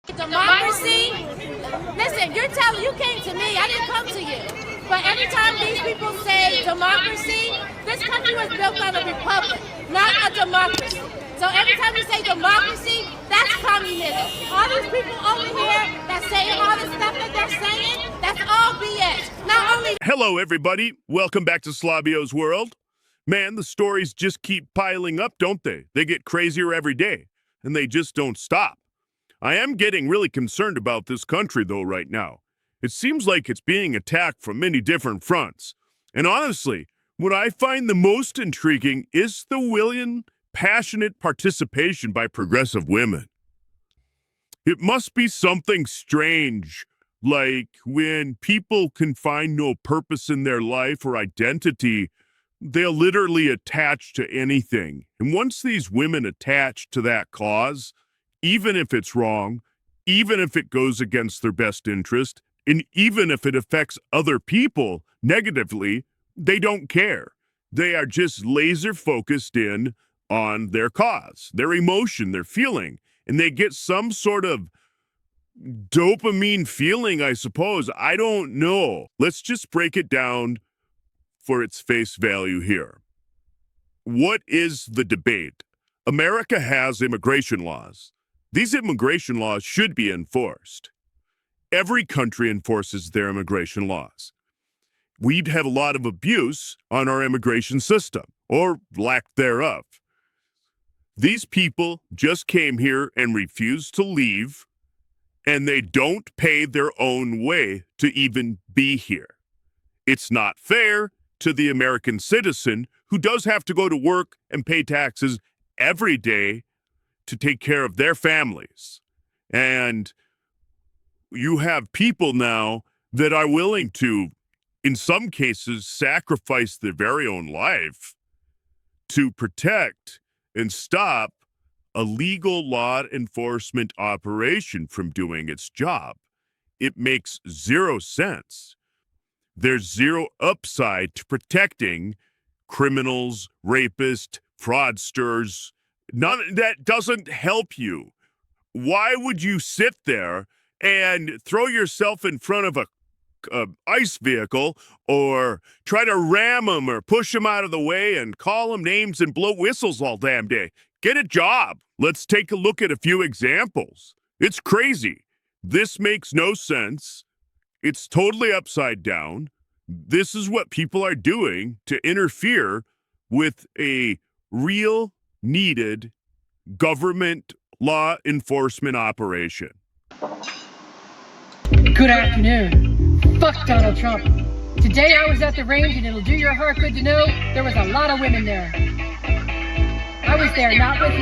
Democracy? Listen, you came to me, I didn't come to you. But every time these people say democracy, this country was built on a republic, not a democracy. So every time you say democracy, that's communism. All these people over here that's saying all the stuff that they're saying, that's all BS. Not only... Hello, everybody. Welcome back to Slobio's world. Man, the stories just keep piling up, don't they? They get crazier every day, and they just don't stop. I am getting really concerned about this country, though, right now. It seems like it's being attacked from many different fronts. And honestly, what I find the most intriguing is the willing, passionate participation by progressive women. It must be something strange, like when people can find no purpose in their life or identity, they'll literally attach to anything. And once these women attach to that cause, even if it's wrong, even if it goes against their best interest, and even if it affects other people negatively, they don't care. They are just laser focused in on their cause, their emotion, their feeling, and they get some sort of dopamine feeling, I suppose. I don't know. Let's just break it down for its face value here. What is the debate? America has immigration laws. These immigration laws should be enforced. Every country enforces their immigration laws. We'd have a lot of abuse on our immigration system, or lack thereof. These people just came here and refused to leave, and they don't pay their own way to even be here. It's not fair to the American citizen who does have to go to work and pay taxes every day to take care of their families. And you have people now that are willing to, in some cases, sacrifice their very own life to protect and stop a legal law enforcement operation from doing its job. It makes zero sense. There's zero upside to protecting criminals, rapists, fraudsters. That doesn't help you. Why would you sit there and throw yourself in front of a ICE vehicle or try to ram them or push them out of the way and call them names and blow whistles all damn day? Get a job. Let's take a look at a few examples. It's crazy. This makes no sense. It's totally upside down. This is what people are doing to interfere with a real needed government law enforcement operation. Good afternoon. Fuck Donald Trump. Today I was at the range, and it'll do your heart good to know there was a lot of women there. I was there not with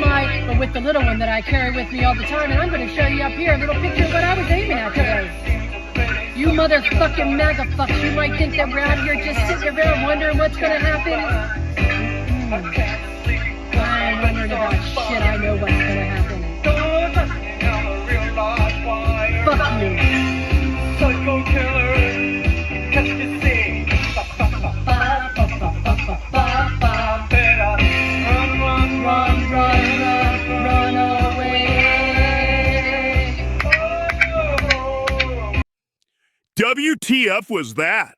but with the little one that I carry with me all the time, and I'm going to show you up here a little picture of what I was aiming at today. You motherfucking MAGA fucks, you might think that we're out here just sitting around wondering what's going to happen. I ain't wondering about shit, I know what's going to happen. Fuck you. Psycho killer, catch the scene. Run away. WTF was that?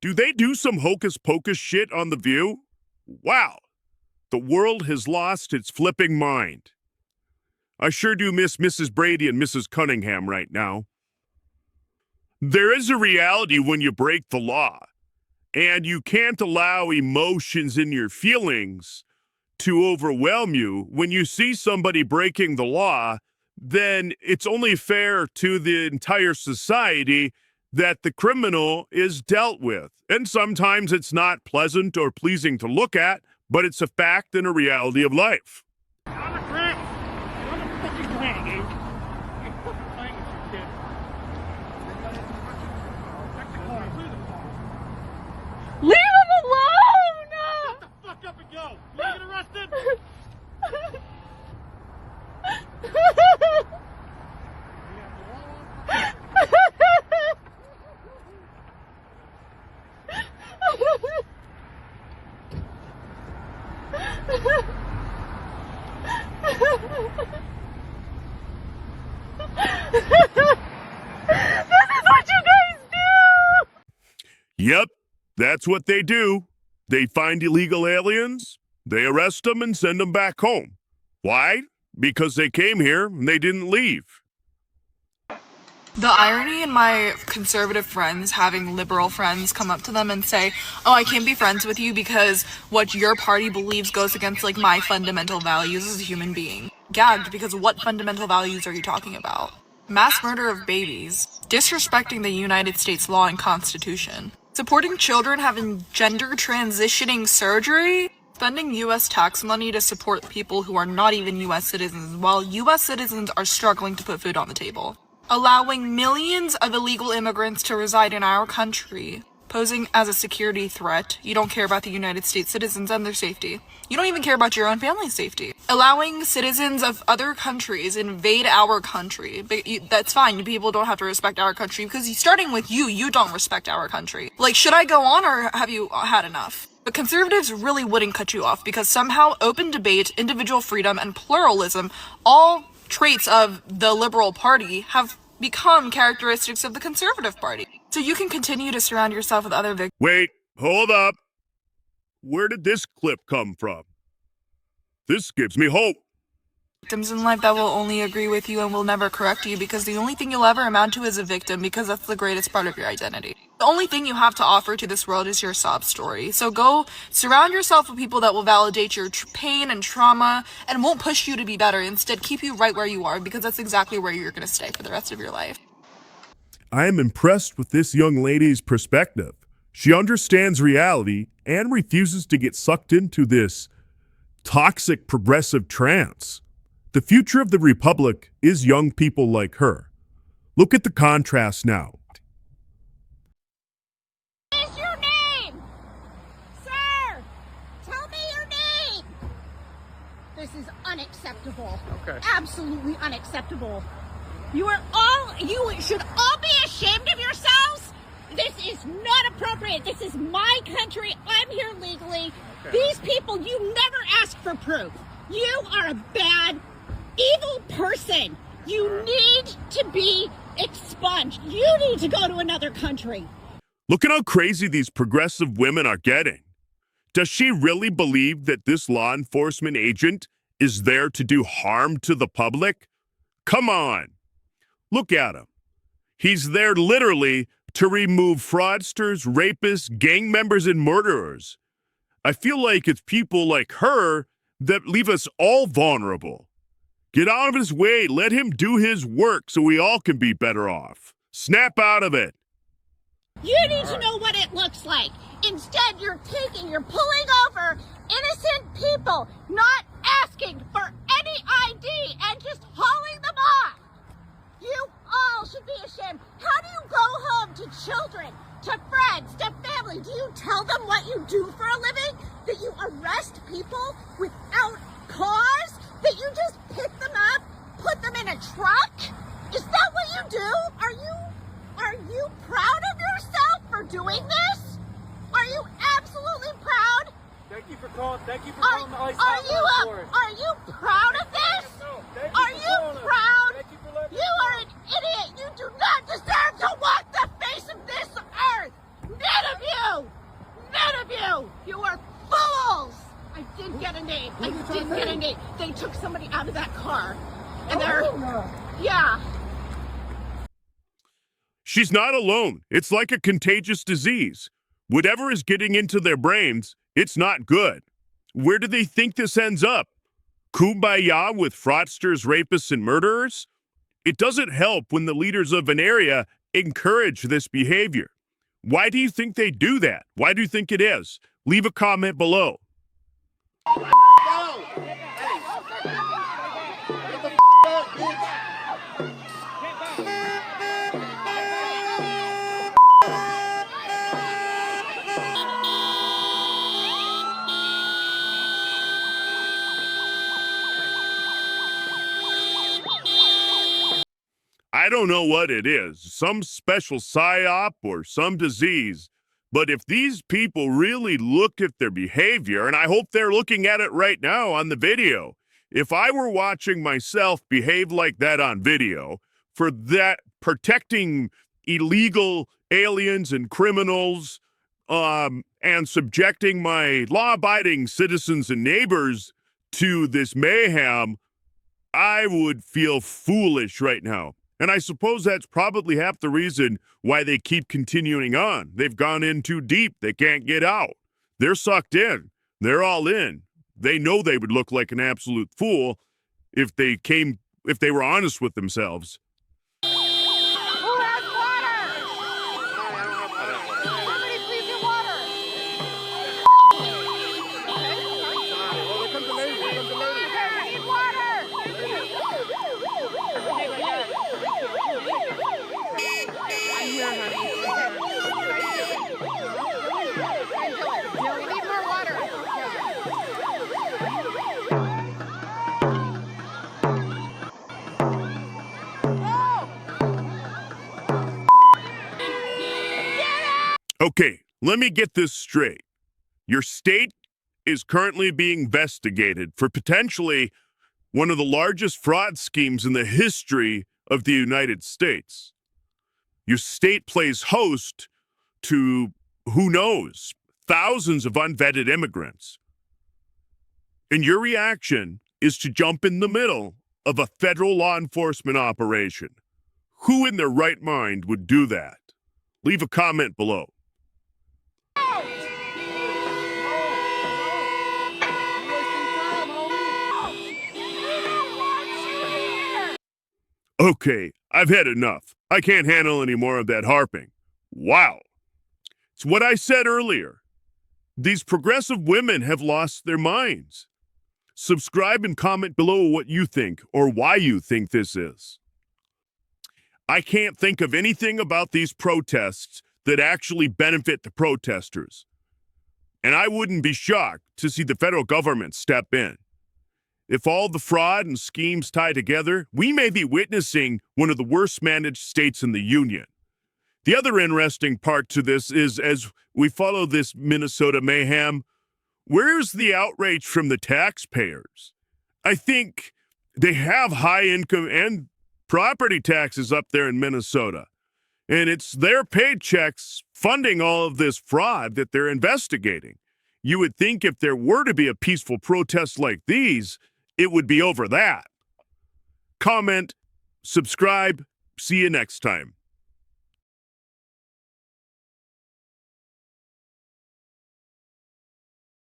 Do they do some hocus pocus shit on The View? Wow. The world has lost its flipping mind. I sure do miss Mrs. Brady and Mrs. Cunningham right now. There is a reality when you break the law, and you can't allow emotions and your feelings to overwhelm you. When you see somebody breaking the law, then it's only fair to the entire society that the criminal is dealt with. And sometimes it's not pleasant or pleasing to look at, but it's a fact and a reality of life. Leave him alone! Get the fuck up and go! You get arrested? This is what you guys do! Yep, that's what they do. They find illegal aliens, they arrest them and send them back home. Why? Because they came here and they didn't leave. The irony in my conservative friends having liberal friends come up to them and say, oh, I can't be friends with you because what your party believes goes against, like, my fundamental values as a human being. Gagged, because what fundamental values are you talking about? Mass murder of babies, disrespecting the United States law and constitution, supporting children having gender transitioning surgery, spending U.S. tax money to support people who are not even U.S. citizens while U.S. citizens are struggling to put food on the table. Allowing millions of illegal immigrants to reside in our country, posing as a security threat. You don't care about the United States citizens and their safety. You don't even care about your own family's safety. Allowing citizens of other countries invade our country. But that's fine. People don't have to respect our country because starting with you don't respect our country. Like, should I go on or have you had enough? But conservatives really wouldn't cut you off because somehow open debate, individual freedom, and pluralism, all traits of the Liberal Party, have become characteristics of the Conservative Party. So you can continue to surround yourself with other victims. Wait, hold up. Where did this clip come from? This gives me hope. Victims in life that will only agree with you and will never correct you because the only thing you'll ever amount to is a victim because that's the greatest part of your identity. The only thing you have to offer to this world is your sob story. So go surround yourself with people that will validate your pain and trauma and won't push you to be better. Instead, keep you right where you are because that's exactly where you're going to stay for the rest of your life. I am impressed with this young lady's perspective. She understands reality and refuses to get sucked into this toxic progressive trance. The future of the Republic is young people like her. Look at the contrast now. What is your name? Sir, tell me your name. This is unacceptable. Okay. Absolutely unacceptable. You should all be ashamed of yourselves. This is not appropriate. This is my country. I'm here legally. Okay. These people, you never ask for proof. You are a bad, evil person. You need to be expunged. You need to go to another country. Look at how crazy these progressive women are getting. Does she really believe that this law enforcement agent is there to do harm to the public? Come on. Look at him. He's there literally to remove fraudsters, rapists, gang members, and murderers. I feel like it's people like her that leave us all vulnerable. Get out of his way. Let him do his work so we all can be better off. Snap out of it. You need to know what it looks like. Instead, you're pulling over innocent people, not asking for any ID and just hauling them off. You all should be ashamed. How do you go home to children, to friends, to family? Do you tell them what you do for a living? That you arrest people without cause? That you just pick them up, put them in a truck? Is that what you do? Are you proud of yourself for doing this? Are you absolutely proud? Thank you for calling. Thank you for Are calling the ICE are you hotline for us. are you proud of this? Thank Are for you calling us. proud? Thank you for letting You us are an idiot. You do not deserve to walk the face of this earth. None of you. None of you. You are fools. I did get a name. I did get a name. They took somebody out of that car. And yeah. She's not alone. It's like a contagious disease. Whatever is getting into their brains, it's not good. Where do they think this ends up? Kumbaya with fraudsters, rapists, and murderers? It doesn't help when the leaders of an area encourage this behavior. Why do you think they do that? Why do you think it is? Leave a comment below. I don't know what it is, some special psyop or some disease, but if these people really look at their behavior, and I hope they're looking at it right now on the video, if I were watching myself behave like that on video, for that protecting illegal aliens and criminals and subjecting my law-abiding citizens and neighbors to this mayhem, I would feel foolish right now. And I suppose that's probably half the reason why they keep continuing on. They've gone in too deep. They can't get out. They're sucked in. They're all in. They know they would look like an absolute fool if they were honest with themselves. Who has water? Somebody please get water. Here comes the lady. Here comes the lady. I need water. I'm here, honey. We need more water. Okay, let me get this straight. Your state is currently being investigated for potentially one of the largest fraud schemes in the history of the United States. Your state plays host to, who knows, thousands of unvetted immigrants. And your reaction is to jump in the middle of a federal law enforcement operation. Who in their right mind would do that? Leave a comment below. Okay, I've had enough. I can't handle any more of that harping. Wow. It's what I said earlier. These progressive women have lost their minds. Subscribe and comment below what you think or why you think this is. I can't think of anything about these protests that actually benefit the protesters. And I wouldn't be shocked to see the federal government step in. If all the fraud and schemes tie together, we may be witnessing one of the worst managed states in the union. The other interesting part to this is, as we follow this Minnesota mayhem, where's the outrage from the taxpayers? I think they have high income and property taxes up there in Minnesota, and it's their paychecks funding all of this fraud that they're investigating. You would think if there were to be a peaceful protest like these, it would be over that. Comment, subscribe, see you next time.